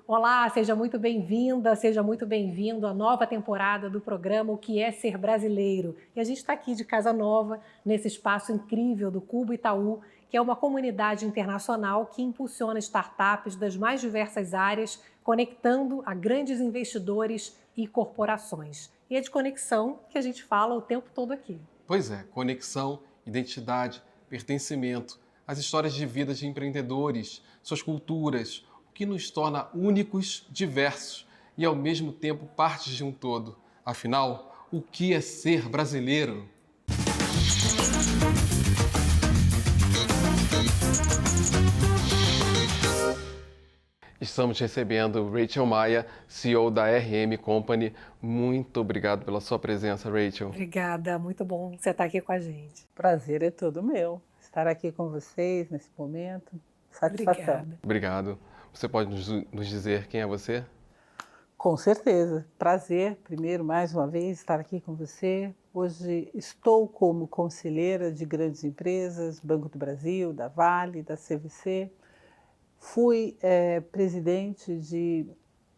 Olá, seja muito bem-vinda, seja muito bem-vindo à nova temporada do programa O que é Ser Brasileiro. E a gente está aqui de casa nova, nesse espaço incrível do Cubo Itaú, que é uma comunidade internacional que impulsiona startups das mais diversas áreas, conectando a grandes investidores e corporações. E é de conexão que a gente fala o tempo todo aqui. Pois é, conexão, identidade, pertencimento, as histórias de vida de empreendedores, suas culturas, o que nos torna únicos, diversos e ao mesmo tempo partes de um todo. Afinal, o que é ser brasileiro? Estamos recebendo Rachel Maia, CEO da RM Company. Muito obrigado pela sua presença, Rachel. Obrigada, muito bom você estar aqui com a gente. Prazer é todo meu estar aqui com vocês nesse momento. Satisfação. Obrigada. Obrigado. Você pode nos dizer quem é você? Com certeza. Prazer, primeiro, mais uma vez, estar aqui com você. Hoje estou como conselheira de grandes empresas, Banco do Brasil, da Vale, da CVC. Fui presidente de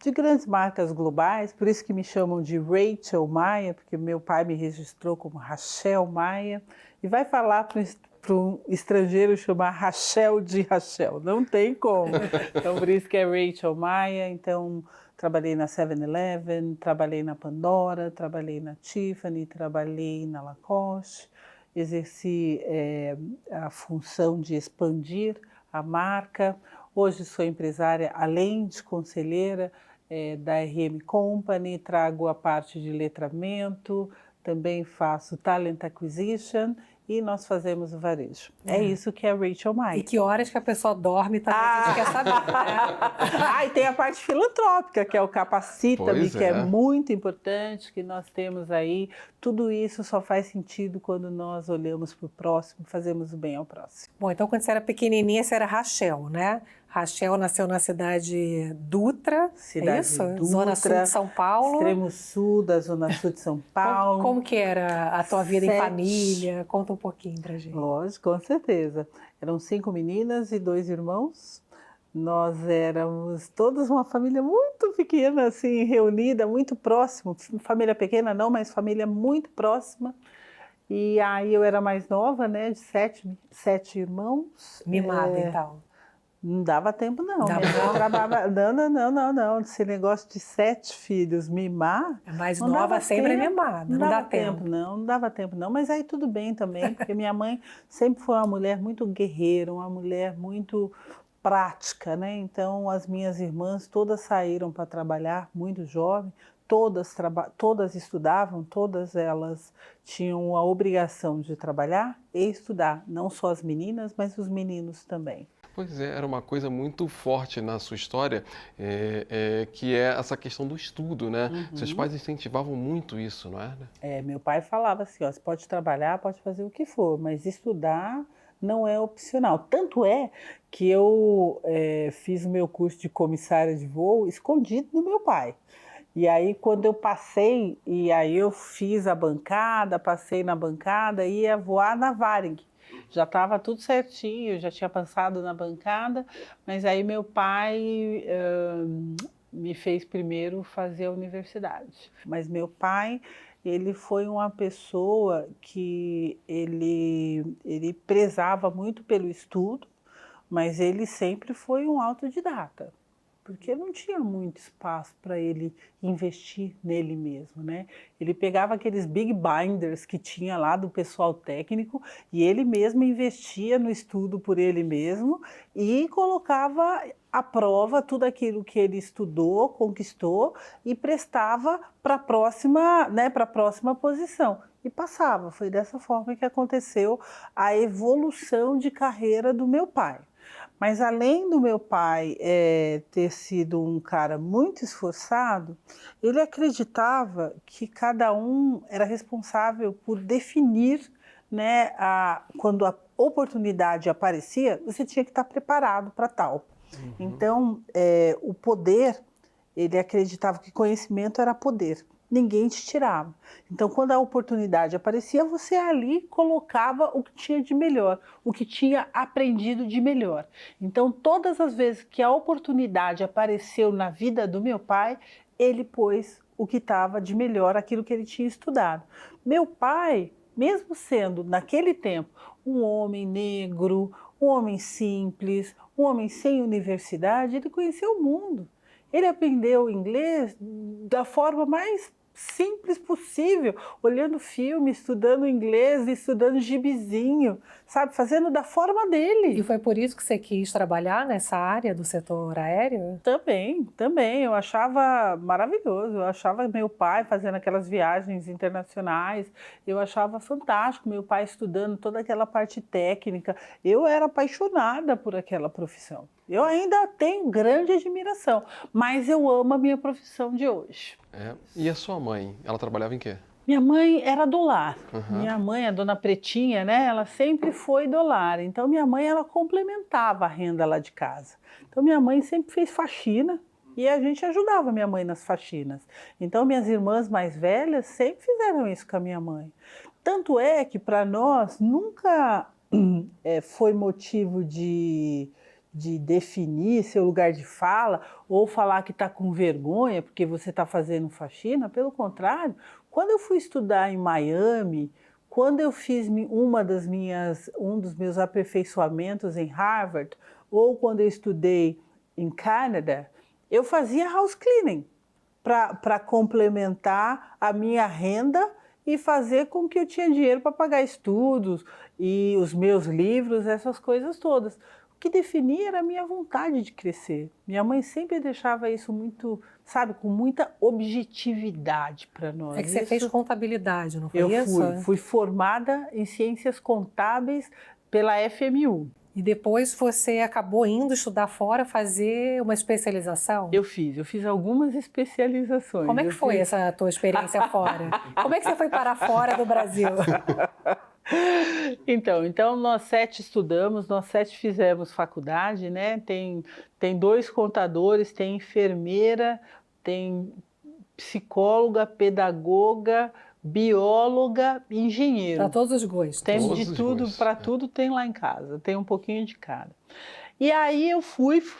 grandes marcas globais, por isso que me chamam de Rachel Maia, porque meu pai me registrou como Rachel Maia, e vai falar para um estrangeiro chamar Rachel de Rachel, não tem como. Então, por isso que é Rachel Maia. Então, trabalhei na 7-Eleven, trabalhei na Pandora, trabalhei na Tiffany, trabalhei na Lacoste, exerci a função de expandir a marca. Hoje sou empresária, além de conselheira da RM Company, trago a parte de letramento, também faço Talent Acquisition e nós fazemos o varejo. É isso que é Rachel Maia. E que horas que a pessoa dorme também a gente quer saber, né? E tem a parte filantrópica, que é o Capacita-me, que é muito importante, que nós temos aí. Tudo isso só faz sentido quando nós olhamos para o próximo, fazemos o bem ao próximo. Bom, então quando você era pequenininha, você era Rachel, né? Rachel nasceu na cidade Dutra, é isso? Dutra, Zona Sul de São Paulo. Extremo Sul da Zona Sul de São Paulo. Como que era a tua vida em família? Conta um pouquinho pra gente. Lógico, com certeza. Eram 5 meninas e 2 irmãos. Nós éramos todas uma família muito pequena, assim, reunida, muito próximo. Família pequena não, mas família muito próxima. E aí eu era mais nova, né, de 7 irmãos. Mimada, então. Não dava tempo, não. Dava Eu trabalhava... Não. Esse negócio de 7 filhos, mimar... A mais nova sempre é mimada, não dá tempo. Não dava tempo, não. Mas aí tudo bem também, porque minha mãe sempre foi uma mulher muito guerreira, uma mulher muito prática, né? Então, as minhas irmãs todas saíram para trabalhar, muito jovem, todas estudavam, todas elas tinham a obrigação de trabalhar e estudar, não só as meninas, mas os meninos também. Pois é, era uma coisa muito forte na sua história, que é essa questão do estudo, né? Uhum. Seus pais incentivavam muito isso, não é? Meu pai falava assim, ó, você pode trabalhar, pode fazer o que for, mas estudar não é opcional. Tanto é que eu fiz o meu curso de comissária de voo escondido do meu pai. E aí, quando eu passei, e aí eu fiz a bancada, passei na bancada e ia voar na Varig. Já estava tudo certinho, já tinha passado na bancada, mas aí meu pai me fez primeiro fazer a universidade. Mas meu pai, ele foi uma pessoa que ele prezava muito pelo estudo, mas ele sempre foi um autodidata, porque não tinha muito espaço para ele investir nele mesmo, né? Ele pegava aqueles big binders que tinha lá do pessoal técnico e ele mesmo investia no estudo por ele mesmo e colocava à prova tudo aquilo que ele estudou, conquistou e prestava para a próxima posição. E passava. Foi dessa forma que aconteceu a evolução de carreira do meu pai. Mas além do meu pai ter sido um cara muito esforçado, ele acreditava que cada um era responsável por definir, né, quando a oportunidade aparecia, você tinha que estar preparado para tal. Então, o poder, ele acreditava que conhecimento era poder. ninguém te tirava. Então, quando a oportunidade aparecia, você ali colocava o que tinha de melhor, o que tinha aprendido de melhor. Então, todas as vezes que a oportunidade apareceu na vida do meu pai, ele pôs o que estava de melhor, aquilo que ele tinha estudado. Meu pai, mesmo sendo, naquele tempo, um homem negro, um homem simples, um homem sem universidade, ele conheceu o mundo. Ele aprendeu inglês da forma mais simples possível, olhando filme, estudando inglês, estudando gibizinho, sabe, fazendo da forma dele. E foi por isso que você quis trabalhar nessa área do setor aéreo? Também, eu achava maravilhoso, eu achava meu pai fazendo aquelas viagens internacionais, eu achava fantástico, meu pai estudando toda aquela parte técnica, eu era apaixonada por aquela profissão. Eu ainda tenho grande admiração, mas eu amo a minha profissão de hoje. E a sua mãe, ela trabalhava em quê? Minha mãe era do lar. Uhum. Minha mãe, a dona Pretinha, né? Ela sempre foi do lar. Então, minha mãe, ela complementava a renda lá de casa. Então, minha mãe sempre fez faxina e a gente ajudava minha mãe nas faxinas. Então, minhas irmãs mais velhas sempre fizeram isso com a minha mãe. Tanto é que, para nós, nunca foi motivo de definir seu lugar de fala ou falar que está com vergonha porque você está fazendo faxina. Pelo contrário, quando eu fui estudar em Miami, quando eu fiz um dos meus aperfeiçoamentos em Harvard, ou quando eu estudei em Canadá, eu fazia house cleaning para complementar a minha renda e fazer com que eu tinha dinheiro para pagar estudos e os meus livros, essas coisas todas. O que definia era a minha vontade de crescer. Minha mãe sempre deixava isso muito, sabe, com muita objetividade para nós. É que você fez contabilidade, não foi isso? Eu fui formada em ciências contábeis pela FMU. E depois você acabou indo estudar fora, fazer uma especialização? Eu fiz algumas especializações. Como é que foi essa tua experiência fora? Como é que você foi parar fora do Brasil? Então nós 7 estudamos, nós 7 fizemos faculdade, né? Tem 2 contadores, tem enfermeira, tem psicóloga, pedagoga, bióloga, engenheiro. Para todos os gostos. Tem de tudo, para tudo tem lá em casa, tem um pouquinho de cada. E aí eu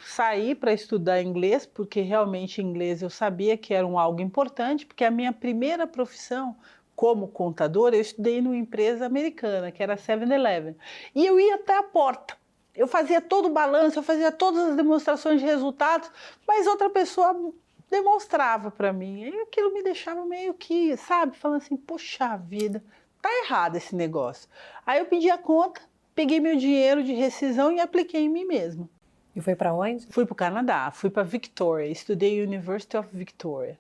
sair para estudar inglês, porque realmente inglês eu sabia que era algo importante, porque a minha primeira profissão como contador, eu estudei numa empresa americana, que era a 7-Eleven. E eu ia até a porta. Eu fazia todo o balanço, eu fazia todas as demonstrações de resultados, mas outra pessoa demonstrava para mim. E aquilo me deixava meio que, sabe, falando assim, poxa vida, tá errado esse negócio. Aí eu pedi a conta, peguei meu dinheiro de rescisão e apliquei em mim mesma. E foi para onde? Fui para o Canadá, fui para Victoria, estudei University of Victoria.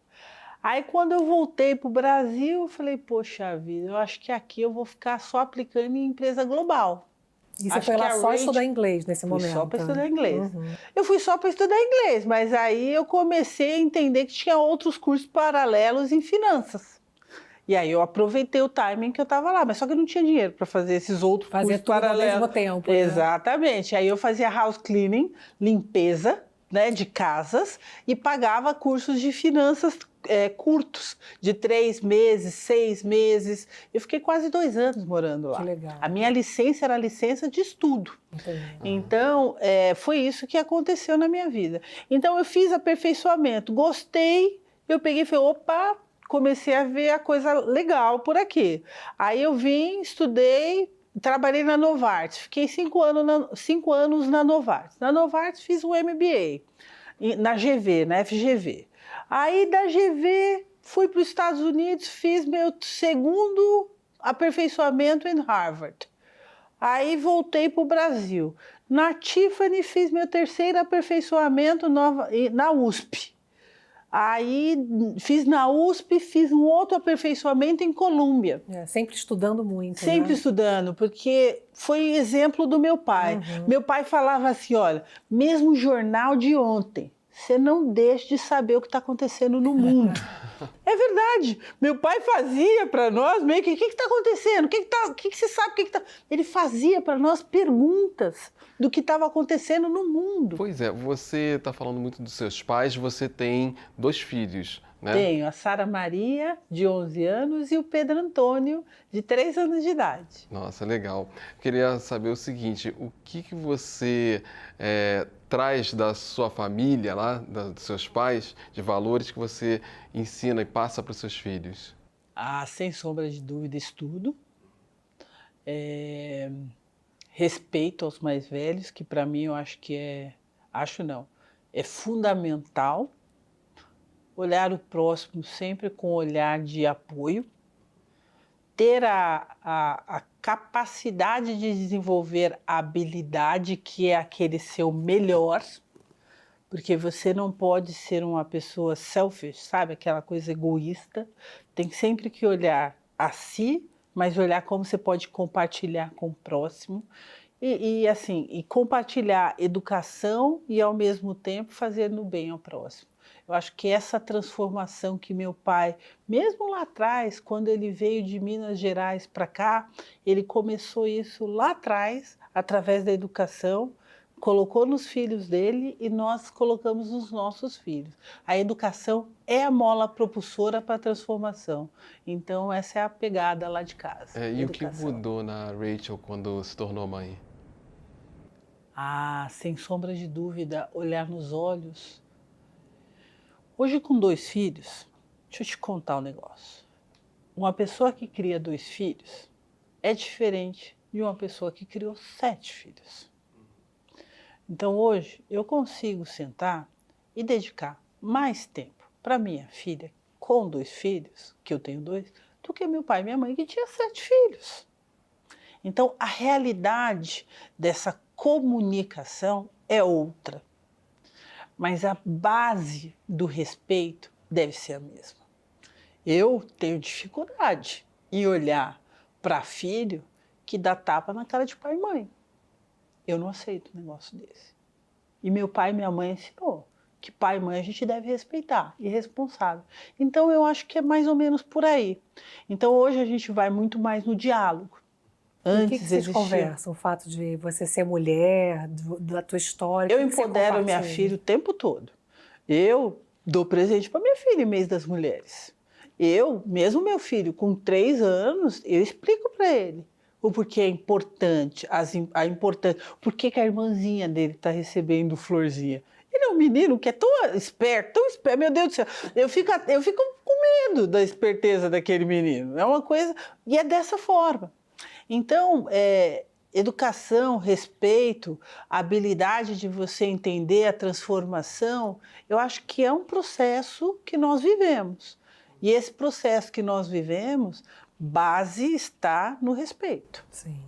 Aí quando eu voltei para o Brasil, eu falei, poxa vida, eu acho que aqui eu vou ficar só aplicando em empresa global. E você foi lá só estudar inglês nesse momento? Fui só para estudar inglês. Eu fui só para estudar inglês, mas aí eu comecei a entender que tinha outros cursos paralelos em finanças. E aí eu aproveitei o timing que eu estava lá, mas só que eu não tinha dinheiro para fazer esses outros cursos paralelos. Fazer tudo ao mesmo tempo. Né? Exatamente. Aí eu fazia house cleaning, limpeza, né, de casas, e pagava cursos de finanças curtos, de 3 meses, 6 meses. Eu fiquei quase 2 anos morando lá. Que legal. A minha licença era licença de estudo. Entendi. Então, foi isso que aconteceu na minha vida. Então, eu fiz aperfeiçoamento, gostei, eu peguei e falei, opa, comecei a ver a coisa legal por aqui. Aí eu vim, estudei, trabalhei na Novartis, fiquei 5 anos na Novartis. Na Novartis fiz um MBA, na GV, na FGV. Aí da GV fui para os Estados Unidos, fiz meu segundo aperfeiçoamento em Harvard. Aí voltei para o Brasil. Na Tiffany fiz meu terceiro aperfeiçoamento na USP. Aí fiz na USP, fiz um outro aperfeiçoamento em Colômbia. Sempre estudando muito, Sempre estudando, porque foi exemplo do meu pai. Meu pai falava assim, olha, mesmo o jornal de ontem, você não deixa de saber o que está acontecendo no mundo. É verdade. Meu pai fazia para nós meio que, o que está acontecendo? O que você sabe? Ele fazia para nós perguntas do que estava acontecendo no mundo. Pois é, você está falando muito dos seus pais, você tem 2 filhos, né? Tenho a Sara Maria, de 11 anos, e o Pedro Antônio, de 3 anos de idade. Nossa, legal. Queria saber o seguinte, o que você traz da sua família lá, dos seus pais, de valores que você ensina e passa para os seus filhos? Ah, sem sombra de dúvida, estudo. Respeito aos mais velhos, que para mim eu acho que é fundamental. Olhar o próximo sempre com olhar de apoio. Ter a capacidade de desenvolver a habilidade que é aquele seu melhor, porque você não pode ser uma pessoa selfish, sabe? Aquela coisa egoísta. Tem sempre que olhar a si, mas olhar como você pode compartilhar com o próximo. E compartilhar educação e, ao mesmo tempo, fazendo bem ao próximo. Eu acho que essa transformação que meu pai, mesmo lá atrás, quando ele veio de Minas Gerais para cá, ele começou isso lá atrás, através da educação, colocou nos filhos dele e nós colocamos nos nossos filhos. A educação é a mola propulsora para a transformação. Então, essa é a pegada lá de casa. E o que mudou na Rachel quando se tornou mãe? Ah, sem sombra de dúvida, olhar nos olhos. Hoje, com 2 filhos, deixa eu te contar um negócio. Uma pessoa que cria 2 filhos é diferente de uma pessoa que criou 7 filhos. Então, hoje, eu consigo sentar e dedicar mais tempo para minha filha com 2 filhos, que eu tenho 2, do que meu pai e minha mãe, que tinha 7 filhos. Então, a realidade dessa comunicação é outra. Mas a base do respeito deve ser a mesma. Eu tenho dificuldade em olhar para filho que dá tapa na cara de pai e mãe. Eu não aceito um negócio desse. E meu pai e minha mãe ensinou que pai e mãe a gente deve respeitar, e responsável. Então eu acho que é mais ou menos por aí. Então hoje a gente vai muito mais no diálogo. Antes, o que vocês conversam? O fato de você ser mulher, da tua história? Eu empodero minha filha o tempo todo. Eu dou presente para minha filha em mês das mulheres. Mesmo meu filho com 3 anos, eu explico para ele o porquê é importante, por que a irmãzinha dele está recebendo florzinha. Ele é um menino que é tão esperto, meu Deus do céu. Eu fico com medo da esperteza daquele menino. É uma coisa, e é dessa forma. Então, educação, respeito, a habilidade de você entender a transformação, eu acho que é um processo que nós vivemos. E esse processo que nós vivemos, base está no respeito. Sim.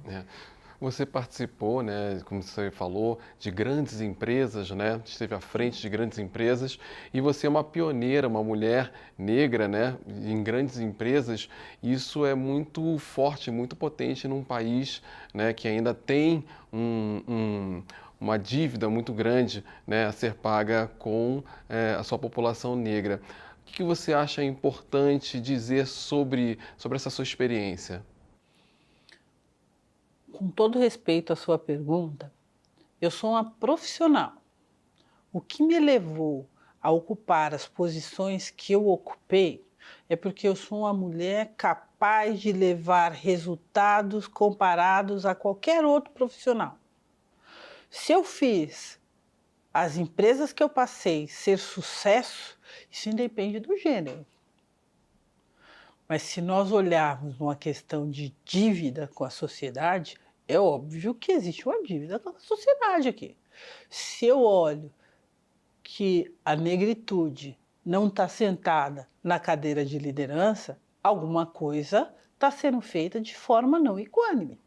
Você participou, né, como você falou, de grandes empresas, né? Esteve à frente de grandes empresas e você é uma pioneira, uma mulher negra, né, em grandes empresas. Isso é muito forte, muito potente num país, né, que ainda tem uma dívida muito grande, né, a ser paga com a sua população negra. O que você acha importante dizer sobre essa sua experiência? Com todo respeito à sua pergunta, eu sou uma profissional. O que me levou a ocupar as posições que eu ocupei é porque eu sou uma mulher capaz de levar resultados comparados a qualquer outro profissional. Se eu fiz as empresas que eu passei ser sucesso, isso independe do gênero. Mas se nós olharmos uma questão de dívida com a sociedade, é óbvio que existe uma dívida com a sociedade aqui. Se eu olho que a negritude não está sentada na cadeira de liderança, alguma coisa está sendo feita de forma não equânime.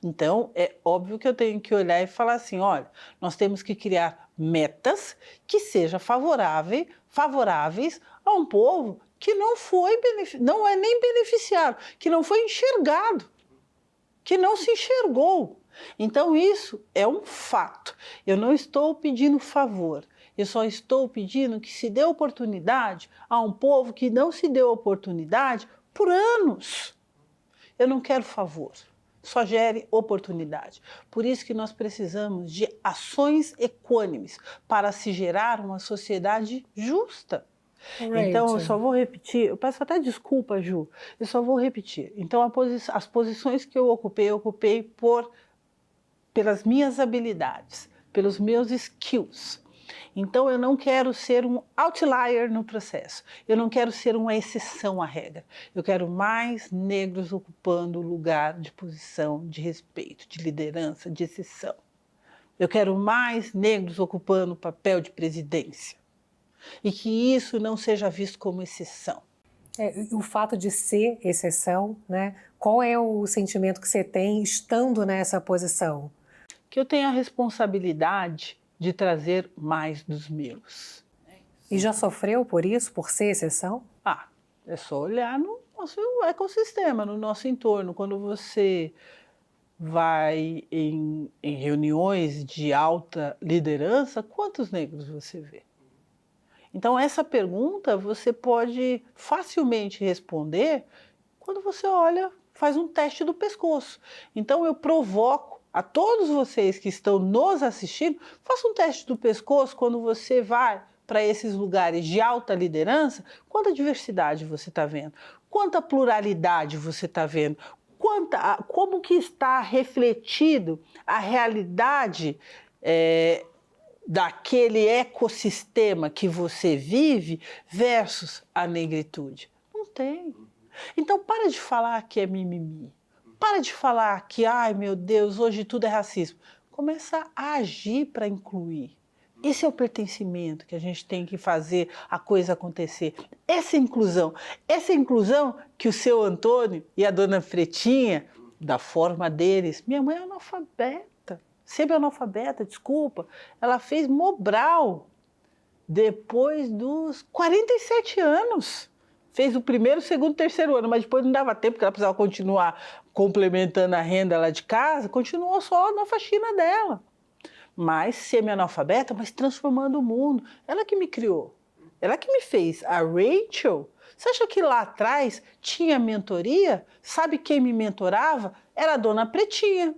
Então, é óbvio que eu tenho que olhar e falar assim, olha, nós temos que criar metas que sejam favoráveis a um povo que não é nem beneficiado, que não foi enxergado, que não se enxergou. Então isso é um fato. Eu não estou pedindo favor, eu só estou pedindo que se dê oportunidade a um povo que não se deu oportunidade por anos. Eu não quero favor, só gere oportunidade. Por isso que nós precisamos de ações equânimes para se gerar uma sociedade justa. Então, eu Rachel. só vou repetir, eu peço até desculpa, Ju, eu só vou repetir. Então, as posições que eu ocupei pelas minhas habilidades, pelos meus skills. Então, eu não quero ser um outlier no processo, eu não quero ser uma exceção à regra. Eu quero mais negros ocupando lugar de posição, de respeito, de liderança, de exceção. Eu quero mais negros ocupando o papel de presidência. E que isso não seja visto como exceção. O fato de ser exceção, né? Qual é o sentimento que você tem estando nessa posição? Que eu tenho a responsabilidade de trazer mais dos meus. E já sofreu por isso, por ser exceção? É só olhar no nosso ecossistema, no nosso entorno. Quando você vai em reuniões de alta liderança, quantos negros você vê? Então, essa pergunta você pode facilmente responder quando você olha, faz um teste do pescoço. Então, eu provoco a todos vocês que estão nos assistindo, faça um teste do pescoço quando você vai para esses lugares de alta liderança, quanta diversidade você está vendo, quanta pluralidade você está vendo, como que está refletido a realidade daquele ecossistema que você vive versus a negritude. Não tem. Então, para de falar que é mimimi. Para de falar que, ai meu Deus, hoje tudo é racismo. Começa a agir para incluir. Esse é o pertencimento que a gente tem que fazer a coisa acontecer. Essa inclusão que o seu Antônio e a dona Fretinha, da forma deles, minha mãe é analfabeta, semi-analfabeta, desculpa, ela fez Mobral depois dos 47 anos. Fez o primeiro, segundo, terceiro ano, mas depois não dava tempo, porque ela precisava continuar complementando a renda lá de casa, continuou só na faxina dela. Mas semi-analfabeta, mas transformando o mundo. Ela que me criou, ela que me fez. A Rachel, você acha que lá atrás tinha mentoria? Sabe quem me mentorava? Era a dona Pretinha.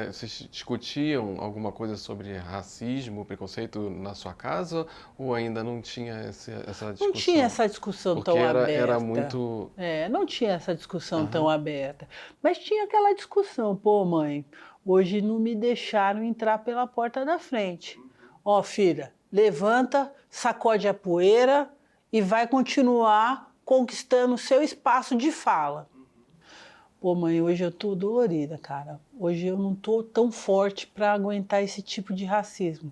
Vocês discutiam alguma coisa sobre racismo, preconceito na sua casa ou ainda não tinha essa discussão? Não tinha essa discussão porque tão era aberta. muito... Não tinha essa discussão tão aberta. Mas tinha aquela discussão, pô mãe, hoje não me deixaram entrar pela porta da frente. Ó filha, levanta, sacode a poeira e vai continuar conquistando o seu espaço de fala. Pô, mãe, hoje eu tô dolorida, cara. Hoje eu não tô tão forte para aguentar esse tipo de racismo.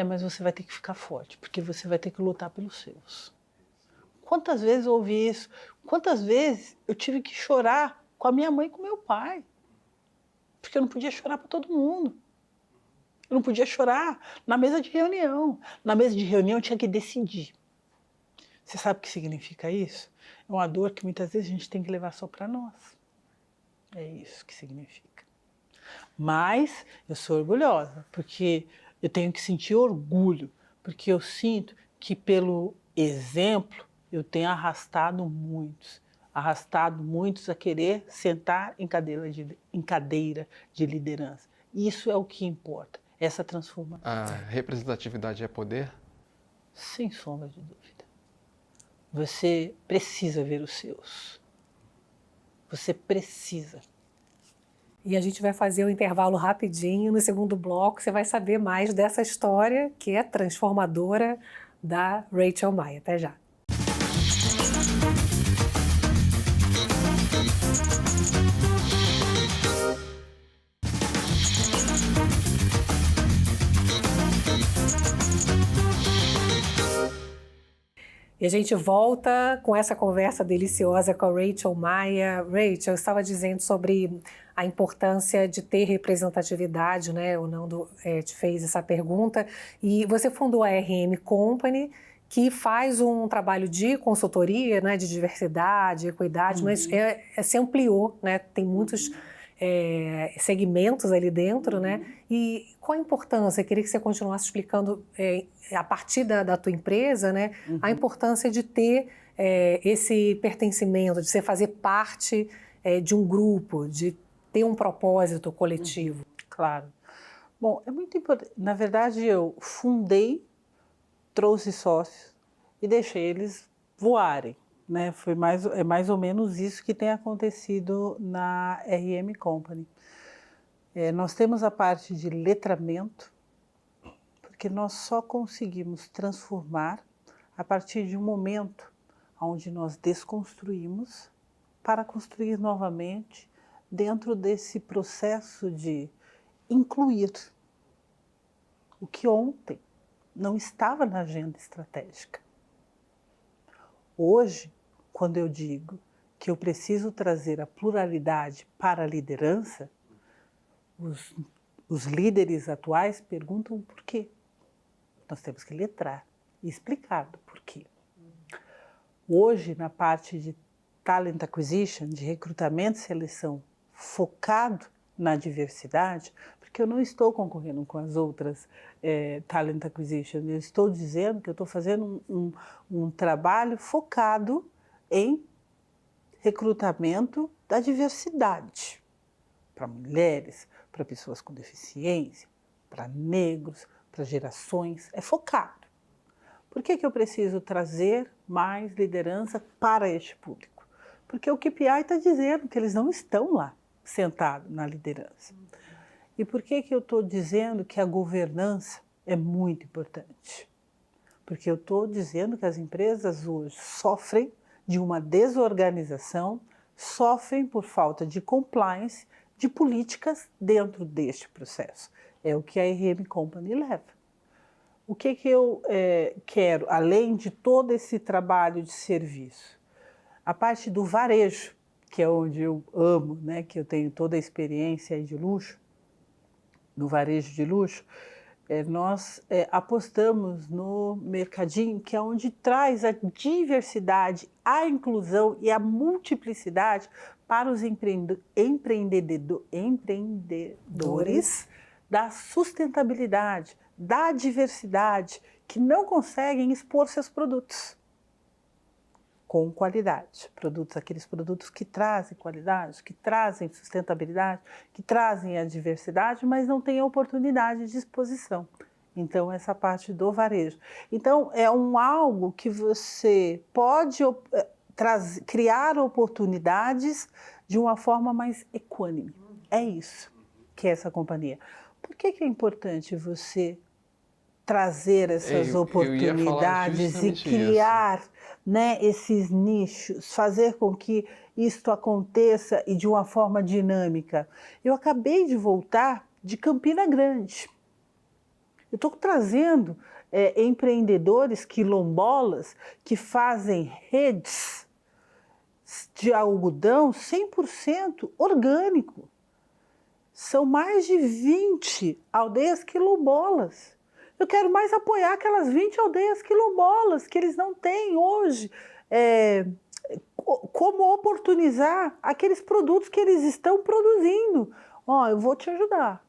Mas você vai ter que ficar forte, porque você vai ter que lutar pelos seus. Quantas vezes eu ouvi isso? Quantas vezes eu tive que chorar com a minha mãe e com meu pai? Porque eu não podia chorar para todo mundo. Eu não podia chorar na mesa de reunião. Na mesa de reunião eu tinha que decidir. Você sabe o que significa isso? É uma dor que muitas vezes a gente tem que levar só para nós. É isso que significa. Mas eu sou orgulhosa, porque eu tenho que sentir orgulho, porque eu sinto que pelo exemplo eu tenho arrastado muitos a querer sentar em cadeira de liderança. Isso é o que importa, essa transformação. A representatividade é poder? Sem sombra de dúvida. Você precisa ver os seus. Você precisa. E a gente vai fazer um intervalo rapidinho. No segundo bloco, você vai saber mais dessa história que é transformadora da Rachel Maia. Até já. E a gente volta com essa conversa deliciosa com a Rachel Maia. Rachel, eu estava dizendo sobre a importância de ter representatividade, né? O Nando te fez essa pergunta. E você fundou a RM Company, que faz um trabalho de consultoria, né? De diversidade, equidade, mas se ampliou, né? Tem muitos segmentos ali dentro, né? E qual a importância? Eu queria que você continuasse explicando, a partir da tua empresa, né? A importância de ter esse pertencimento, de você fazer parte de um grupo, de ter um propósito coletivo. Claro. Bom, é muito importante. Na verdade, eu fundei, trouxe sócios, e deixei eles voarem, né? É mais ou menos isso que tem acontecido na RM Company. Nós temos a parte de letramento, porque nós só conseguimos transformar a partir de um momento onde nós desconstruímos para construir novamente dentro desse processo de incluir o que ontem não estava na agenda estratégica. Hoje, quando eu digo que eu preciso trazer a pluralidade para a liderança, os líderes atuais perguntam por quê. Nós temos que letrar e explicar do porquê. Hoje, na parte de Talent Acquisition, de recrutamento e seleção, focado na diversidade, porque eu não estou concorrendo com as outras Talent Acquisition, eu estou dizendo que eu estou fazendo um trabalho focado em recrutamento da diversidade, para mulheres, para pessoas com deficiência, para negros, para gerações, é focado. Por que eu preciso trazer mais liderança para este público? Porque o KPI está dizendo que eles não estão lá, sentados na liderança. E por que eu estou dizendo que a governança é muito importante? Porque eu estou dizendo que as empresas hoje sofrem de uma desorganização, sofrem por falta de compliance, de políticas dentro deste processo. É o que a RM Company leva. O que eu quero, além de todo esse trabalho de serviço? A parte do varejo, que é onde eu amo, né, que eu tenho toda a experiência aí de luxo, no varejo de luxo, nós apostamos no mercadinho, que é onde traz a diversidade, a inclusão e a multiplicidade para os empreendedores da sustentabilidade, da diversidade, que não conseguem expor seus produtos com qualidade. Aqueles produtos que trazem qualidade, que trazem sustentabilidade, que trazem a diversidade, mas não têm a oportunidade de exposição. Então, essa parte do varejo. Então, é algo que você pode criar oportunidades de uma forma mais equânime. É isso que é essa companhia. Por que é importante você trazer essas oportunidades e criar, né, esses nichos, fazer com que isto aconteça e de uma forma dinâmica? Eu acabei de voltar de Campina Grande. Eu estou trazendo empreendedores quilombolas que fazem redes de algodão 100% orgânico. São mais de 20 aldeias quilombolas. Eu quero mais apoiar aquelas 20 aldeias quilombolas que eles não têm hoje, como oportunizar aqueles produtos que eles estão produzindo. Eu vou te ajudar.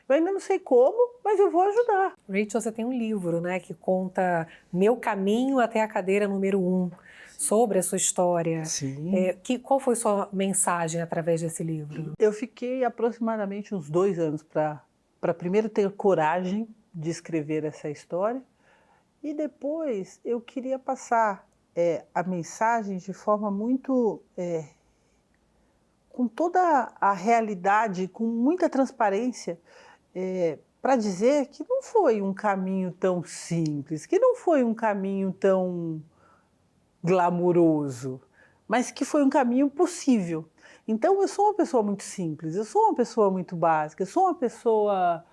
Eu ainda não sei como, mas eu vou ajudar. Rachel, você tem um livro, né, que conta Meu Caminho até a Cadeira número 1, sobre a sua história. Sim. Qual foi sua mensagem através desse livro? Eu fiquei aproximadamente uns 2 anos para primeiro ter coragem de escrever essa história e depois eu queria passar a mensagem de forma muito com toda a realidade, com muita transparência, para dizer que não foi um caminho tão simples, que não foi um caminho tão glamuroso, mas que foi um caminho possível. Então eu sou uma pessoa muito simples, eu sou uma pessoa muito básica, eu sou uma pessoa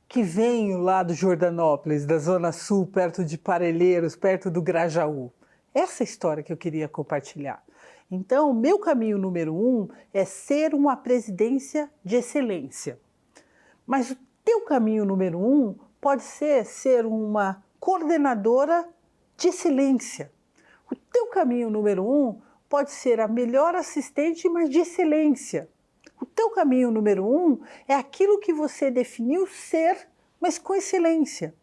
que venho lá do Jordanópolis, da Zona Sul, perto de Parelheiros, perto do Grajaú. Essa é a história que eu queria compartilhar. Então, o meu caminho número 1 é ser uma presidência de excelência. Mas o teu caminho número 1 pode ser uma coordenadora de excelência. O teu caminho número 1 pode ser a melhor assistente, mas de excelência. O teu caminho número 1 é aquilo que você definiu ser, mas com excelência.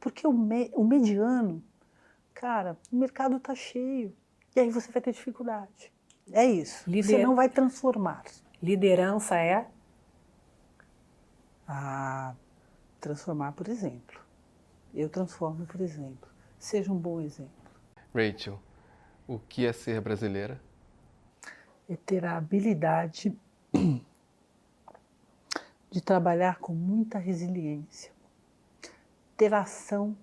Porque o mediano, cara, o mercado está cheio. E aí você vai ter dificuldade. É isso. Você não vai transformar. Liderança é? Transformar por exemplo. Eu transformo por exemplo. Seja um bom exemplo. Rachel, o que é ser brasileira? É ter a habilidade de trabalhar com muita resiliência, ter ação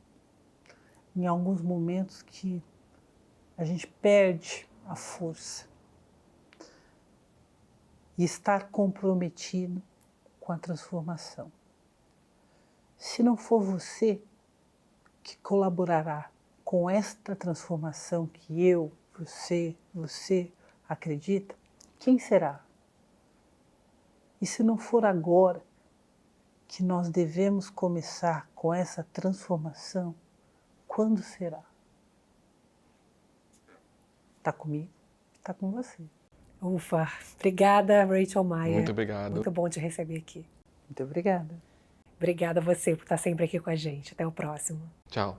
em alguns momentos que a gente perde a força e estar comprometido com a transformação. Se não for você que colaborará com esta transformação que eu, você acredita, quem será? E se não for agora que nós devemos começar com essa transformação, quando será? Está comigo? Está com você. Ufa, obrigada, Rachel Maia. Muito obrigado. Muito bom te receber aqui. Muito obrigada. Obrigada a você por estar sempre aqui com a gente. Até o próximo. Tchau.